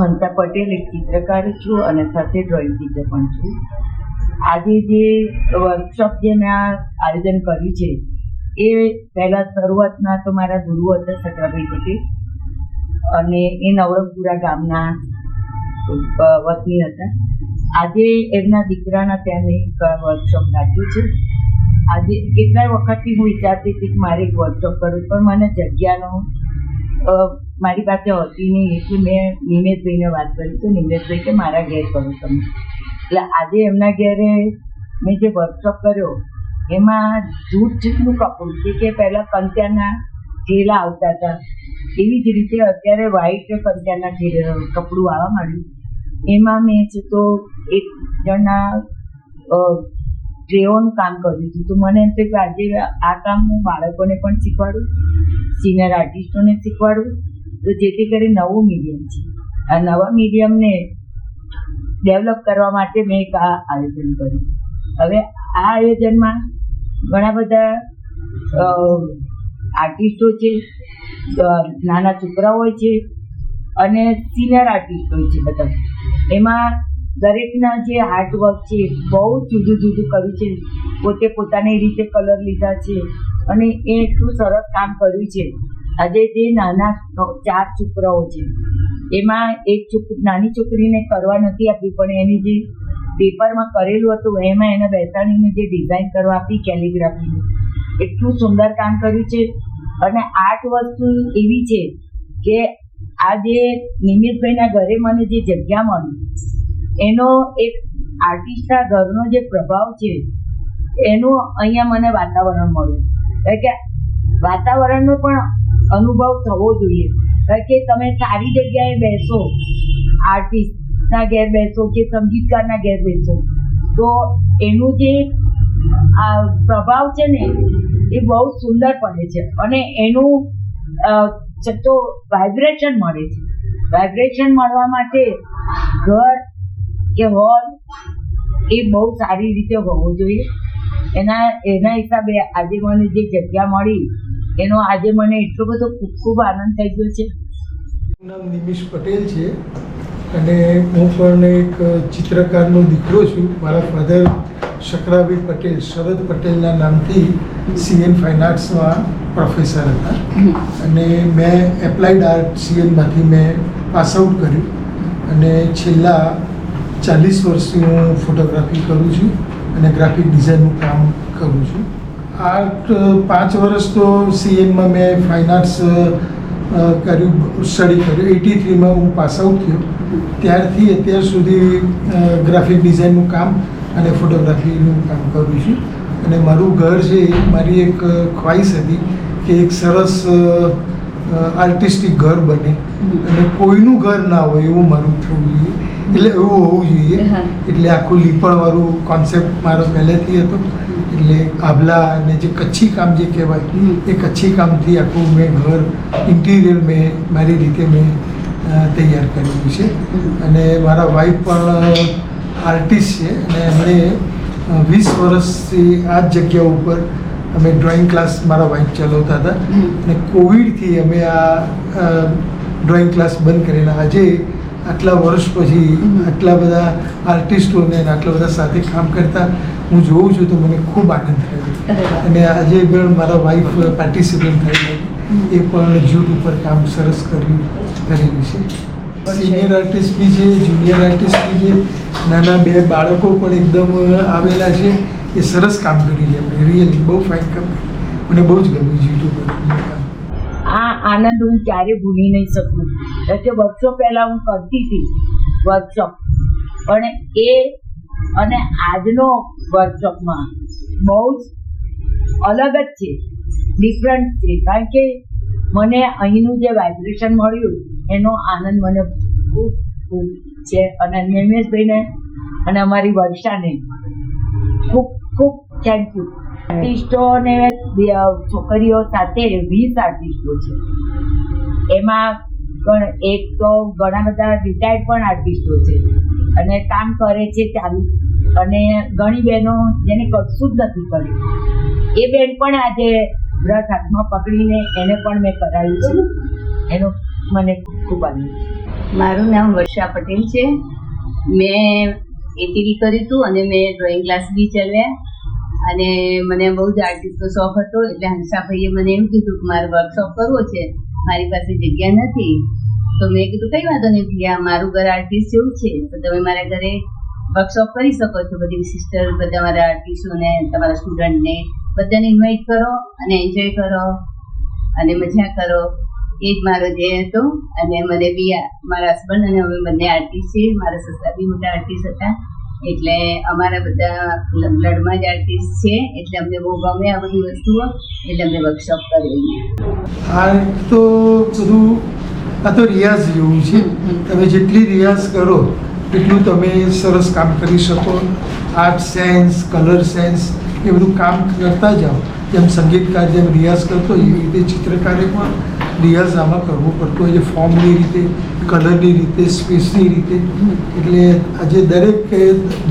મમતા પટેલ એક ચિત્રકાર છું અને સાથે ડ્રોઈંગ ટીચર પણ છું. આજે જે વર્કશોપ જે મેં આયોજન કર્યું છે એ પહેલાં શરૂઆતના તો મારા ગુરુ હતા સકરાભાઈ પટેલ, અને એ નવરંગપુરા ગામના વતની હતા. આજે એમના દીકરાના ત્યાં એક વર્કશોપ રાખ્યું છે. આજે કેટલાય વખતથી હું વિચારતી હતી કે મારે એક વર્કશોપ કરવું, પણ મને જગ્યાનો મારી પાસે હતી નહીં, એટલે મેં નિમેશભાઈને વાત કરી તો નિમેશભાઈ કે મારા ઘેર કરો તમે. એટલે આજે એમના ઘેરે મેં જે વર્કશોપ કર્યો એમાં જૂઠનું કપડું કે પહેલાં કંત્યાના ઘેલા આવતા હતા, એવી જ રીતે અત્યારે વ્હાઈટ કંત્યાના કપડું આવવા માંડ્યું. એમાં મેં છે તો એક જણના ટ્રેઓનું કામ કર્યું હતું. તો મને એમ થયું કે આજે આ કામ હું બાળકોને પણ શીખવાડું, સિનિયર આર્ટિસ્ટોને શીખવાડું, તો જેથી કરી નવું મીડિયમ છે. આ નવા મીડિયમને ડેવલપ કરવા માટે મેં એક આ આયોજન કર્યું. હવે આ આયોજનમાં ઘણા બધા આર્ટિસ્ટો છે, નાના છોકરાઓ હોય છે અને સિનિયર આર્ટિસ્ટ હોય છે બધા. એમાં દરેકના જે આર્ટવર્ક છે બહુ જુદું જુદું કર્યું છે, પોતે પોતાની રીતે કલર લીધા છે અને એ એટલું સરસ કામ કર્યું છે. આજે જે નાના 4 છોકરાઓ છે એમાં એક નાની છોકરીને કરવા નથી આપી, પણ એની જે પેપરમાં કરેલું હતું એમાં એને બેસાડીને જે ડિઝાઇન કરવા આપી કેલિગ્રાફીનું, એટલું સુંદર કામ કર્યું છે. અને આર્ટ વસ્તુ એવી છે કે આ જે નિમિતભાઈના ઘરે મને જે જગ્યા મળી એનો એક આર્ટિસ્ટના ઘરનો જે પ્રભાવ છે એનું અહીંયા મને વાતાવરણ મળ્યું. કારણ કે વાતાવરણનો પણ અનુભવ થવો જોઈએ. કારણ કે તમે સારી જગ્યાએ બેસો, આર્ટિસ્ટના ઘેર બેસો કે સંગીતકારના ઘેર બેસો, તો એનું જે પ્રભાવ છે ને એ બહુ સુંદર પડે છે અને એનું તો વાઇબ્રેશન મળે છે. વાઇબ્રેશન મળવા માટે ઘર કે હોલ એ બહુ સારી રીતે હોવો જોઈએ. એના હિસાબે આજે મને જે જગ્યા મળી એનો આજે મને એટલો બધો ખૂબ ખૂબ આનંદ થઈ ગયો છે. નામ નિમિષ પટેલ છે અને હું પણ એક ચિત્રકારનો દીકરો છું. મારા ફાધર શકરાભાઈ પટેલ, શરદ પટેલના નામથી CN ફાઇન આર્ટ્સમાં પ્રોફેસર હતા અને મેં એપ્લાઇડ આર્ટ CNમાંથી મેં પાસ આઉટ કર્યું અને છેલ્લા 40 વર્ષથી હું ફોટોગ્રાફી કરું છું અને ગ્રાફિક ડિઝાઇનનું કામ કરું છું. આર્ટ 5 વર્ષ તો CNમાં મેં ફાઇન આર્ટ્સ કર્યું, સ્ટડી કર્યું. 83માં હું પાસ આઉટ થયો. ત્યારથી અત્યાર સુધી ગ્રાફિક ડિઝાઇનનું કામ અને ફોટોગ્રાફીનું કામ કરું છું. અને મારું ઘર છે એ મારી એક ખ્વાહિશ હતી કે એક સરસ આર્ટિસ્ટિક ઘર બને અને કોઈનું ઘર ના હોય એવું મારું થવું જોઈએ, એટલે એવું હોવું જોઈએ. એટલે આખું લીપણવાળું કોન્સેપ્ટ મારો પહેલેથી હતો. એટલે આભલા અને જે કચ્છી કામ જે કહેવાય એ કચ્છી કામથી આખું મેં ઘર ઇન્ટિરિયર મેં મારી રીતે મેં તૈયાર કરેલું છે. અને મારા વાઈફ પણ આર્ટિસ્ટ છે અને એમણે 20 વર્ષથી આ જ જગ્યા ઉપર અમે ડ્રોઈંગ ક્લાસ મારા વાઈફ ચલાવતા હતા અને કોવિડથી અમે આ ડ્રોઈંગ ક્લાસ બંધ કરીને આજે આટલા વર્ષ પછી આટલા બધા આર્ટિસ્ટોને આટલા બધા સાથે કામ કરતા હું જોઉં છું તો મને ખૂબ આનંદ થયો. અને આજે પણ મારા વાઈફ પાર્ટિસિપેટ થયેલી, એ પણ જૂથ ઉપર કામ સરસ કરેલું છે. સિનિયર આર્ટિસ્ટ બી છે, જુનિયર આર્ટિસ્ટ બી છે, નાના 2 બાળકો પણ એકદમ આવેલા છે. એ સરસ કામ કરી છે. આપણે રિયલી બહુ ફાઇન કામ, મને બહુ જ ગમ્યું છે યુટ્યુબ પર. આ આનંદ હું ક્યારે ભૂલી નહીં શકું. કારણ કે વર્કશોપ પહેલાં હું કરતી હતી વર્કશોપ, પણ એ અને આજનો વર્કશોપમાં બહુ જ અલગ જ છે, ડિફરન્ટ છે. કારણ કે મને અહીંનું જે વાઇબ્રેશન મળ્યું એનો આનંદ મને ખૂબ ખૂબ છે. અને નિમેશભાઈને અને અમારી વર્ષાને ખૂબ ખૂબ થેન્ક યુ. આર્ટિસ્ટોને છોકરીઓ સાથે 20 આર્ટિસ્ટો છે. એમાં એક તો ઘણા બધા રિટાયર્ડ પણ આર્ટિસ્ટો છે અને કામ કરે છે ચાલુ, અને ઘણી બહેનો જેને કશું જ નથી કર્યું એ બેન પણ આજે બ્રશ હાથમાં પકડીને એને પણ મેં કરાવ્યું છે. એનો મને ખૂબ આનંદ છે. મારું નામ વર્ષા પટેલ છે. મેં એટીડી કર્યું હતું અને મેં ડ્રોઈંગ ક્લાસ બી ચલાવ્યા અને મને બહુ જ આર્ટિસ્ટનો શોખ હતો. એટલે હંસાભાઈએ મને એમ કીધું કે મારે વર્કશોપ કરવો છે, મારી પાસે જગ્યા નથી. તો મેં કીધું કંઈ વાંધો નથી, આ મારું ઘર આર્ટિસ્ટ જેવું છે, તો તમે મારા ઘરે વર્કશોપ કરી શકો છો. બધી સિસ્ટર, બધા મારા આર્ટિસ્ટોને, તમારા સ્ટુડન્ટને બધાને ઇન્વાઇટ કરો અને એન્જોય કરો અને મજા કરો. એ જ મારો ધ્યેય હતો. અને મને બી મારા હસબન્ડ અને અમે બંને આર્ટિસ્ટ છીએ. મારા સસરા બી મોટા આર્ટિસ્ટ હતા, એટલે અમારા બધા બ્લડમાં જ આર્ટિસ્ટ છે, એટલે અમને બહુ ગમે આ બધી વસ્તુઓ, એટલે અમે વર્કશોપ કરી. આ તો બધું આ તો રિયાઝ જેવું છે. તમે જેટલી રિયાઝ કરો એટલું તમે સરસ કામ કરી શકો. આર્ટ સેન્સ, કલર સેન્સ એ બધું કામ કરતા જાઓ. જેમ સંગીતકાર જેમ રિયાઝ કરતો હોય એવી રીતે ચિત્રકારે પણ રિયાઝ આમાં કરવો પડતો હોય છે, ફોર્મની રીતે, કલરની રીતે, સ્પેસની રીતે. એટલે આજે દરેક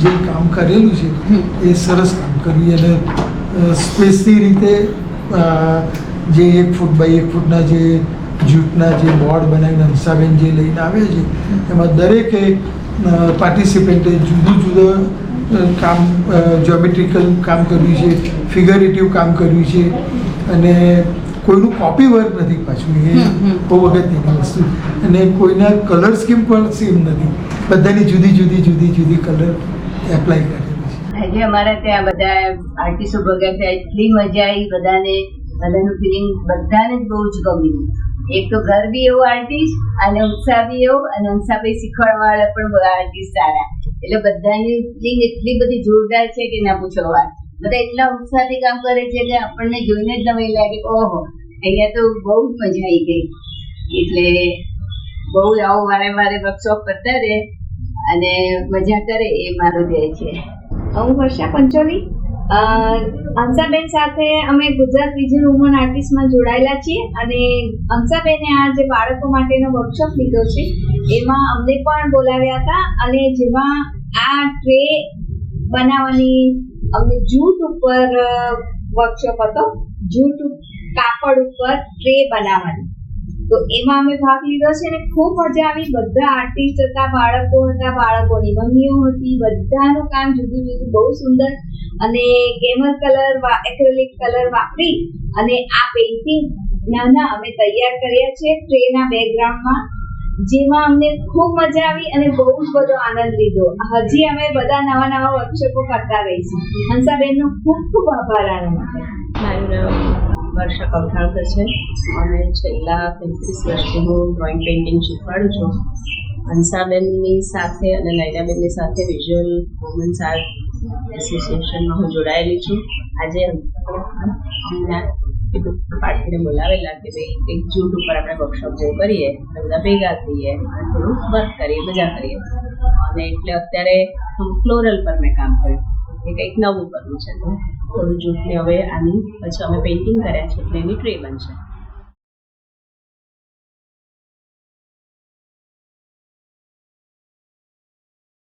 જે કામ કરેલું છે એ સરસ કામ કર્યું. અને સ્પેસની રીતે જે 1 ફૂટ બાય 1 ફૂટના જે જૂટના જે બોર્ડ બનાવીને હંસાબેન જે લઈને આવે છે એમાં દરેકે પાર્ટિસિપેન્ટે જુદું જુદું કામ, જ્યોમેટ્રિકલ કામ કર્યું છે, ફિગરેટિવ કામ કર્યું છે. અને કોઈનું કોપી વર્ક નથી પાછું, એ બહુ અગત્યની વસ્તુ. અને કોઈના કલર સ્કીમ પણ સેમ નથી, બધાની જુદી જુદી જુદી જુદી કલર એપ્લાય કરેલી છે. આજે અમારા ત્યાં બધા આર્ટિસ્ટો ભેગા થયા, એટલી મજા આવી. બધાનું ફિલિંગ બધાને જ બહુ જ ગમ્યું. એક તો ઘર બી એવું આર્ટિસ્ટ અને ઉત્સાહ બી એવો, અને હંસાભાઈ શીખવાડવાવાળા પણ બધા આર્ટિસ્ટ સારા. એટલે બધાની ફિલિંગ એટલી બધી જોરદાર છે કે ના પૂછો વાત. બધા એટલા ઉત્સાહથી કામ કરે છે કે આપણને જોઈને જ નવાઈ લાગે, ઓહો અહીંયા તો બહુ જ મજા આવી ગઈ. એટલે બહુ આવો વારે વારે વર્કશોપ કરતા રહે અને મજા કરે, એ મારો ધ્યેય છે. હું વર્ષા પંચોલી. હંસાબેન સાથે અમે ગુજરાત રિજનલ વુમન આર્ટિસ્ટમાં જોડાયેલા છીએ. અને હંસાબેને આ જે બાળકો માટેનો વર્કશોપ લીધો છે એમાં અમને પણ બોલાવ્યા હતા. અને જેમાં આ ટ્રે બનાવવાની અમને જૂટ ઉપર વર્કશોપ હતો, જૂટ કાપડ ઉપર ટ્રે બનાવવાની. તો એમાં અમે ભાગ લીધો છે અને ખૂબ મજા આવી. બધા આર્ટિસ્ટ હતા, બાળકો હતા, બાળકોની મમ્મીઓ હતી, બધાનું કામ જુદું જુદું, બહુ સુંદર. અને કેમલ કલર, એક્રેલિક કલર વાપરી અને આ પેઇન્ટિંગ નાના અમે તૈયાર કર્યા છે ટ્રેના બેકગ્રાઉન્ડમાં, જેમાં અમને ખૂબ મજા આવી અને બહુ જ બધો આનંદ લીધો. હજી અમે બધા નવા નવા વર્કશોપો કરતા રહીશું. હંસાબેનનો ખૂબ ખૂબ આભાર આના માટે. મારું નામ વર્ષા કૌઠાળકર છે અને છેલ્લા 35 વર્ષથી હું ડ્રોઈંગ પેઇન્ટિંગ શીખવાડું છું. હંસાબેનની સાથે અને નૈનાબેનની સાથે વિઝ્યુઅલ વુમન્સ આર્ટ એસોસિએશનમાં હું જોડાયેલી છું. આજે પાર્ટીને બોલાવેલા કે ભાઈ એક જૂટ ઉપર આપણે વર્કશોપ જેવું કરીએ, એટલે બધા ભેગા થઈએ અને થોડું વર્ક કરીએ, મજા કરીએ. અને એટલે અત્યારે ફ્લોરલ પર મેં કામ કર્યું, એ કંઈક નવું કરવું છે. તો થોડું જૂથને હવે આની પછી અમે પેઇન્ટિંગ કર્યા છે એટલે એની ટ્રે બનશે.